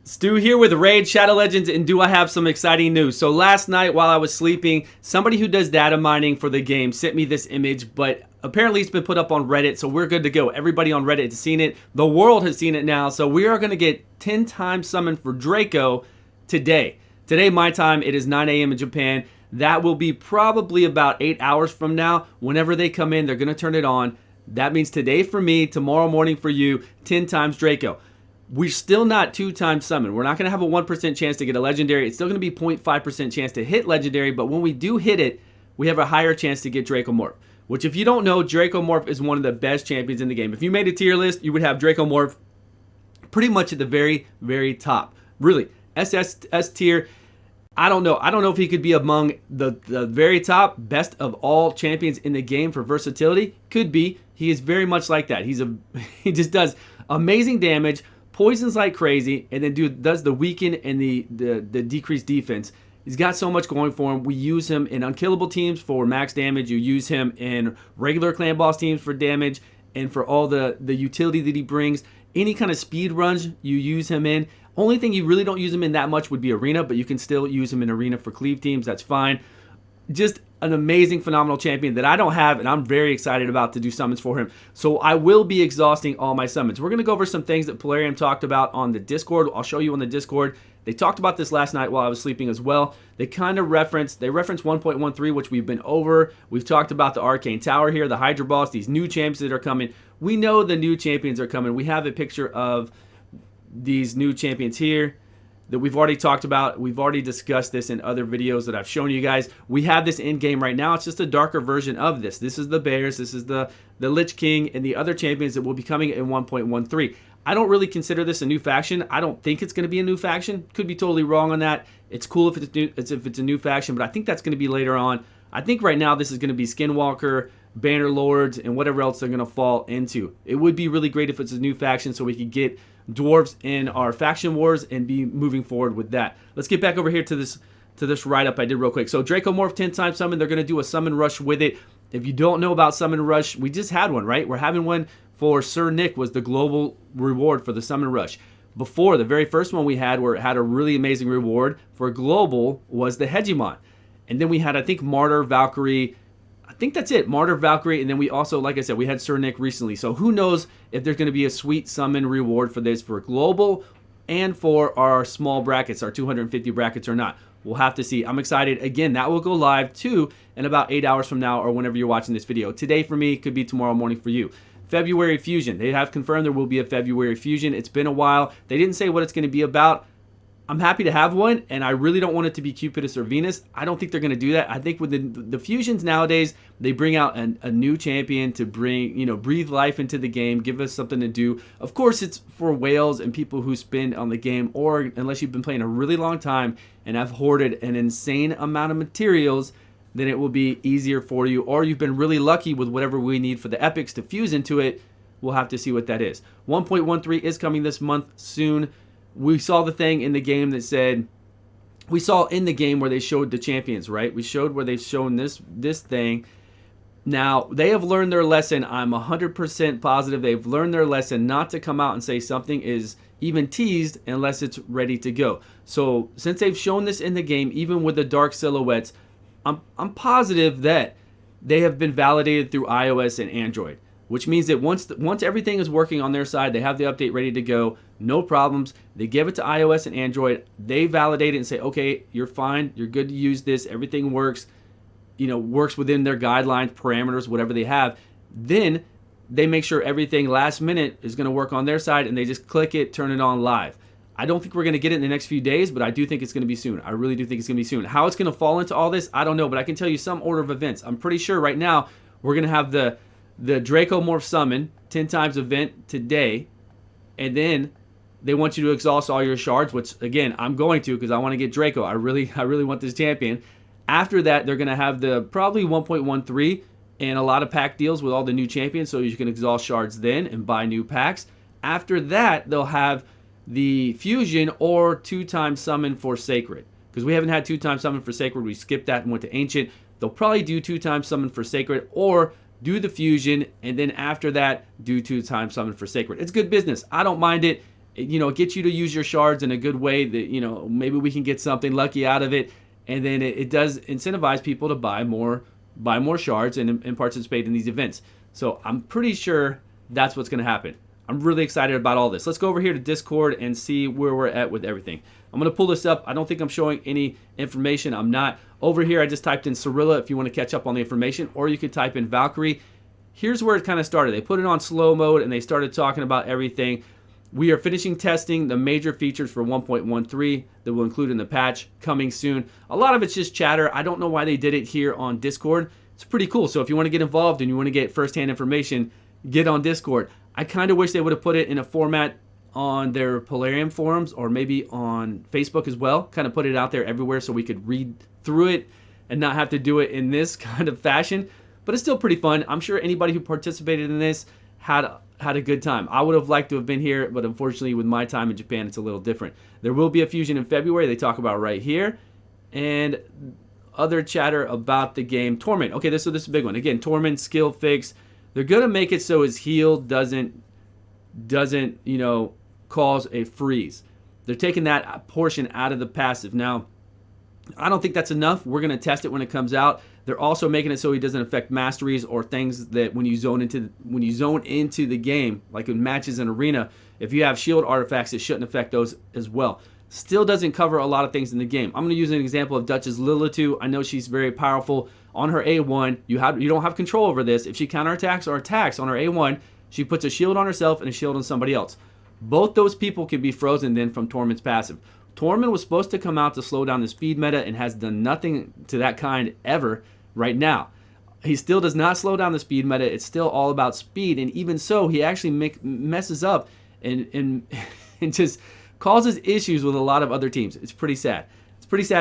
Stu here with Raid Shadow Legends, and do I have some exciting news? So last night while I was sleeping, somebody who does data mining for the game sent me this image, but apparently it's been put up on Reddit, so we're good to go. Everybody on Reddit has seen it. The world has seen it now, so we are going to get 10 times summoned for Draco today. Today, my time, it is 9 a.m. in Japan. That will be probably about 8 hours from now. Whenever they come in, they're going to turn it on. That means today for me, tomorrow morning for you, 10 times Draco. We're still not 2 times summoned. We're not going to have a 1% chance to get a legendary. It's still going to be 0.5% chance to hit legendary, but when we do hit it, we have a higher chance to get Draco Morph. Which, if you don't know, Draco Morph is one of the best champions in the game. If you made a tier list, you would have Draco Morph pretty much at the very, very top. Really, S tier. I don't know. I don't know if he could be among the very top best of all champions in the game for versatility. Could be. He is very much like that. He just does amazing damage, poisons like crazy, and then does the weaken and the decreased defense. He's got so much going for him. We use him in unkillable teams for max damage. You use him in regular clan boss teams for damage and for all the utility that he brings. Any kind of speed runs you use him in. Only thing you really don't use him in that much would be arena, but you can still use him in arena for cleave teams. That's fine. Just an amazing, phenomenal champion that I don't have, and I'm very excited about to do summons for him. So I will be exhausting all my summons. We're going to go over some things that Polarium talked about on the Discord. I'll show you on the Discord. They talked about this last night while I was sleeping as well. They referenced 1.13, which we've been over. We've talked about the Arcane Tower here, the Hydra Boss, these new champions that are coming. We know the new champions are coming. We have a picture of these new champions here that we've already talked about. We've already discussed this in other videos that I've shown you guys. We have this in game right now. It's just a darker version of this. This is the Bears, this is the Lich King, and the other champions that will be coming in 1.13. I don't really consider this a new faction. I don't think it's going to be a new faction. Could be totally wrong on that. It's cool if it's a new faction, but I think that's going to be later on. I think right now this is going to be Skinwalker, Banner Lords, and whatever else they're going to fall into. It would be really great if it's a new faction so we could get dwarves in our faction wars and be moving forward with that. Let's get back over here to this write-up I did real quick. So Draco Morph 10 times summon. They're going to do a summon rush with it. If you don't know about summon rush, we just had one, right? We're having one for Sir Nick, was the global reward for the summon rush. Before, the very first one we had where it had a really amazing reward for global was the Hegemon. And then we had, I think, Martyr, Valkyrie. I think that's it. Martyr, Valkyrie, and then we also, like I said, we had Sir Nick recently. So who knows if there's going to be a sweet summon reward for this for global and for our small brackets, our 250 brackets or not. We'll have to see. I'm excited. Again, that will go live too in about 8 hours from now or whenever you're watching this video. Today for me, could be tomorrow morning for you. February Fusion. They have confirmed there will be a February Fusion. It's been a while. They didn't say what it's going to be about. I'm happy to have one, and I really don't want it to be Cupidus or Venus. I don't think they're going to do that. I think with the fusions nowadays, they bring out a new champion to bring, breathe life into the game, give us something to do. Of course, it's for whales and people who spend on the game, or unless you've been playing a really long time and have hoarded an insane amount of materials, then it will be easier for you, or you've been really lucky with whatever we need for the epics to fuse into it. We'll have to see what that is. 1.13 is coming this month soon. We saw the thing in the game that said, we saw in the game where they showed the champions, right? We showed where they've shown this thing. Now, they have learned their lesson. I'm 100% positive they've learned their lesson not to come out and say something is even teased unless it's ready to go. So, since they've shown this in the game, even with the dark silhouettes, I'm positive that they have been validated through iOS and Android. Which means that once everything is working on their side, they have the update ready to go, no problems. They give it to iOS and Android. They validate it and say, okay, you're fine. You're good to use this. Everything works, works within their guidelines, parameters, whatever they have. Then they make sure everything last minute is going to work on their side, and they just click it, turn it on live. I don't think we're going to get it in the next few days, but I do think it's going to be soon. I really do think it's going to be soon. How it's going to fall into all this, I don't know, but I can tell you some order of events. I'm pretty sure right now we're going to have the Draco Morph Summon 10 times event today, and then they want you to exhaust all your shards, which again I'm going to because I want to get Draco. I really want this champion. After that, they're going to have the probably 1.13 and a lot of pack deals with all the new champions, so you can exhaust shards then and buy new packs. After that, they'll have the fusion or 2 times summon for sacred, because we haven't had 2 times summon for sacred. We skipped that and went to ancient. They'll probably do 2 times summon for sacred, or do the fusion, and then after that, do 2 times summon for sacred. It's good business. I don't mind it. it gets you to use your shards in a good way that, maybe we can get something lucky out of it. And then it does incentivize people to buy more shards and participate in these events. So I'm pretty sure that's what's going to happen. I'm really excited about all this. Let's go over here to Discord and see where we're at with everything. I'm going to pull this up. I don't think I'm showing any information. I'm not. Over here, I just typed in Cirilla if you want to catch up on the information, or you could type in Valkyrie. Here's where it kind of started. They put it on slow mode, and they started talking about everything. We are finishing testing the major features for 1.13 that will include in the patch coming soon. A lot of it's just chatter. I don't know why they did it here on Discord. It's pretty cool. So if you want to get involved and you want to get firsthand information, get on Discord. I kind of wish they would have put it in a format on their Polarium forums or maybe on Facebook as well. Kind of put it out there everywhere so we could read through it and not have to do it in this kind of fashion. But it's still pretty fun. I'm sure anybody who participated in this had a good time. I would have liked to have been here, but unfortunately with my time in Japan, it's a little different. There will be a fusion in February. They talk about right here. And other chatter about the game. Torment. Okay, so this is a big one. Again, Torment, skill fix. They're going to make it so his heal doesn't cause a freeze. They're taking that portion out of the passive. Now, I don't think that's enough. We're going to test it when it comes out. They're also making it so he doesn't affect masteries or things that when you zone into the game, like in matches and arena, if you have shield artifacts, it shouldn't affect those as well. Still doesn't cover a lot of things in the game. I'm going to use an example of Dutch's Lilitu. I know she's very powerful. On her A1, you don't have control over this. If she counterattacks or attacks on her A1, she puts a shield on herself and a shield on somebody else. Both those people can be frozen then from Torment's passive. Torment was supposed to come out to slow down the speed meta and has done nothing to that kind ever right now. He still does not slow down the speed meta. It's still all about speed, and even so, he actually messes up and just causes issues with a lot of other teams. It's pretty sad.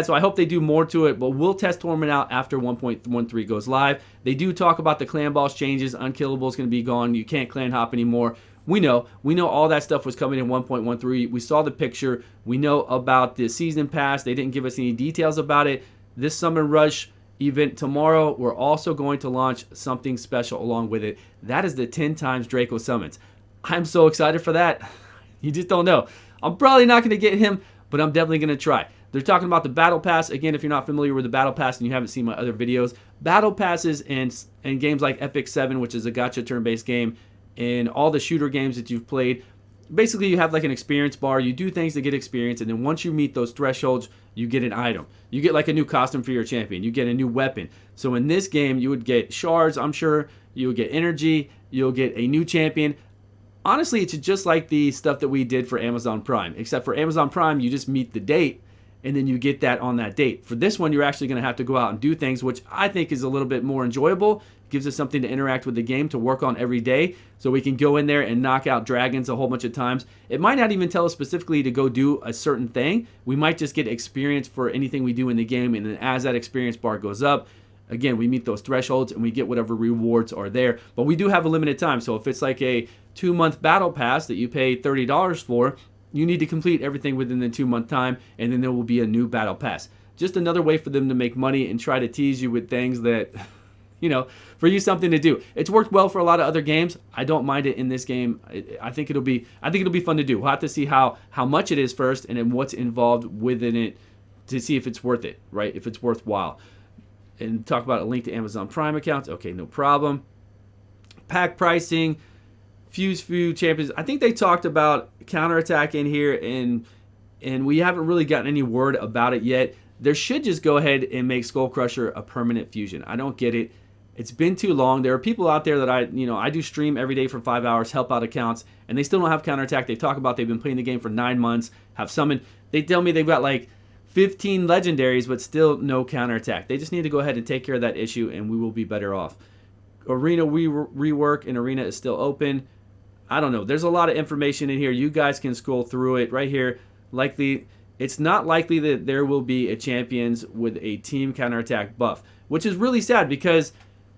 So I hope they do more to it, but we'll test Torment out after 1.13 goes live. They do talk about the clan boss changes. Unkillable is going to be gone. You can't clan hop anymore. We know all that stuff was coming in 1.13. We saw the picture. We know about the season pass. They didn't give us any details about it. This Summon Rush event tomorrow, we're also going to launch something special along with it. That is the 10 times Draco summons. I'm so excited for that. You just don't know. I'm probably not going to get him, but I'm definitely going to try. They're talking about the Battle Pass. Again, if you're not familiar with the Battle Pass and you haven't seen my other videos, Battle Passes in games like Epic 7, which is a gacha turn-based game, and all the shooter games that you've played, basically you have like an experience bar. You do things to get experience, and then once you meet those thresholds, you get an item. You get like a new costume for your champion. You get a new weapon. So in this game, you would get shards, I'm sure. You would get energy. You'll get a new champion. Honestly, it's just like the stuff that we did for Amazon Prime, except for Amazon Prime, you just meet the date, and then you get that on that date. For this one, you're actually going to have to go out and do things, which I think is a little bit more enjoyable. Gives us something to interact with the game, to work on every day, so we can go in there and knock out dragons a whole bunch of times. It might not even tell us specifically to go do a certain thing. We might just get experience for anything we do in the game, and then as that experience bar goes up, again, we meet those thresholds and we get whatever rewards are there. But we do have a limited time, so if it's like a 2-month battle pass that you pay $30 for, you need to complete everything within the 2-month time, and then there will be a new battle pass. Just another way for them to make money and try to tease you with things that, for you something to do. It's worked well for a lot of other games. I don't mind it in this game. I think it'll be fun to do. We'll have to see how much it is first, and then what's involved within it to see if it's worth it, right? If it's worthwhile. And talk about a link to Amazon Prime accounts. Okay, no problem. Pack pricing. Fuse few champions. I think they talked about counterattack in here, and we haven't really gotten any word about it yet. There should just go ahead and make Skull Crusher a permanent fusion. I don't get it. It's been too long. There are people out there that I do stream every day for 5 hours, help out accounts, and they still don't have counterattack. They talk about they've been playing the game for 9 months, have summoned. They tell me they've got like 15 legendaries, but still no counterattack. They just need to go ahead and take care of that issue, and we will be better off. Arena rework and Arena is still open. I don't know. There's a lot of information in here. You guys can scroll through it right here. It's not likely that there will be a champions with a team counterattack buff, which is really sad because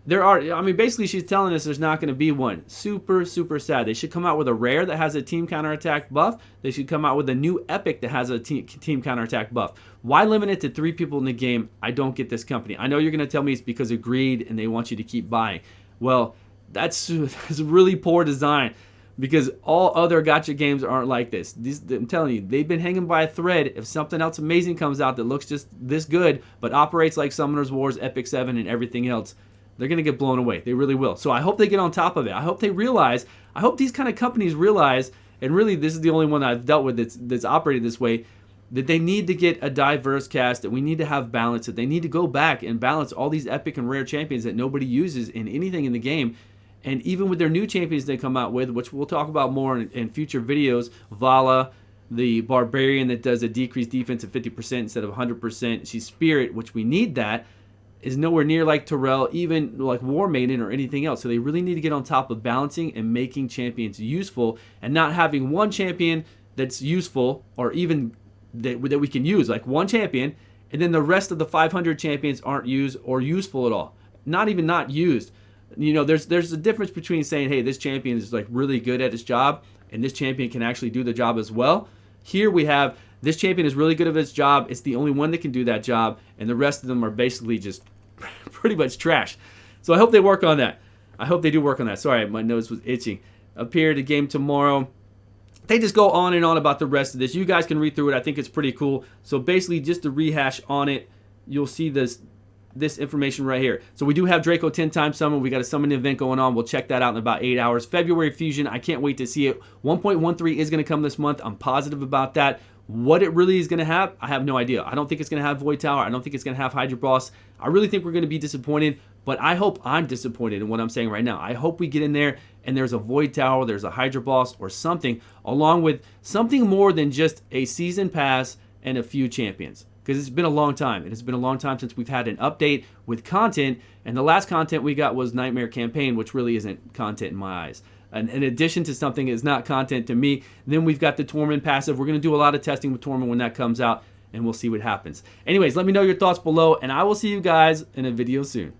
basically she's telling us there's not going to be one. Super, super sad. They should come out with a rare that has a team counterattack buff. They should come out with a new epic that has a team counterattack buff. Why limit it to 3 people in the game? I don't get this company. I know you're going to tell me it's because of greed and they want you to keep buying. Well, that's really poor design. because all other gacha games aren't like this. I'm telling you, they've been hanging by a thread. If something else amazing comes out that looks just this good, but operates like Summoners Wars, Epic 7, and everything else, they're going to get blown away. They really will. So I hope they get on top of it. I hope they realize, I hope these kind of companies realize, and really this is the only one I've dealt with that's operated this way, that they need to get a diverse cast, that we need to have balance, that they need to go back and balance all these epic and rare champions that nobody uses in anything in the game. And even with their new champions they come out with, which we'll talk about more in future videos, Vala, the Barbarian that does a decreased defense of 50% instead of 100%. She's Spirit, which we need that, is nowhere near like Terrell, even like War Maiden or anything else. So they really need to get on top of balancing and making champions useful and not having one champion that's useful or even that we can use, like one champion, and then the rest of the 500 champions aren't used or useful at all. Not even not used. You know, there's a difference between saying, hey, this champion is like really good at his job and this champion can actually do the job as well. Here we have this champion is really good at his job. It's the only one that can do that job, and the rest of them are basically just pretty much trash. So I hope they work on that. I hope they do work on that. Sorry, my nose was itching. Up here, the game tomorrow. They just go on and on about the rest of this. You guys can read through it. I think it's pretty cool. So basically, just to rehash on it, you'll see this information right here. So we do have Draco 10X Summon. We got a summon event going on. We'll check that out in about 8 hours. February Fusion, I can't wait to see it. 1.13 is going to come this month. I'm positive about that. What it really is going to have, I have no idea. I don't think it's going to have Void Tower. I don't think it's going to have Hydra Boss. I really think we're going to be disappointed, but I hope I'm disappointed in what I'm saying right now. I hope we get in there and there's a Void Tower, there's a Hydra Boss or something, along with something more than just a season pass and a few champions. Because it's been a long time. It has been a long time since we've had an update with content, and the last content we got was Nightmare Campaign, which really isn't content in my eyes. And in addition to something is not content to me. Then we've got the Torment passive. We're going to do a lot of testing with Torment when that comes out, and we'll see what happens. Anyways, let me know your thoughts below, and I will see you guys in a video soon.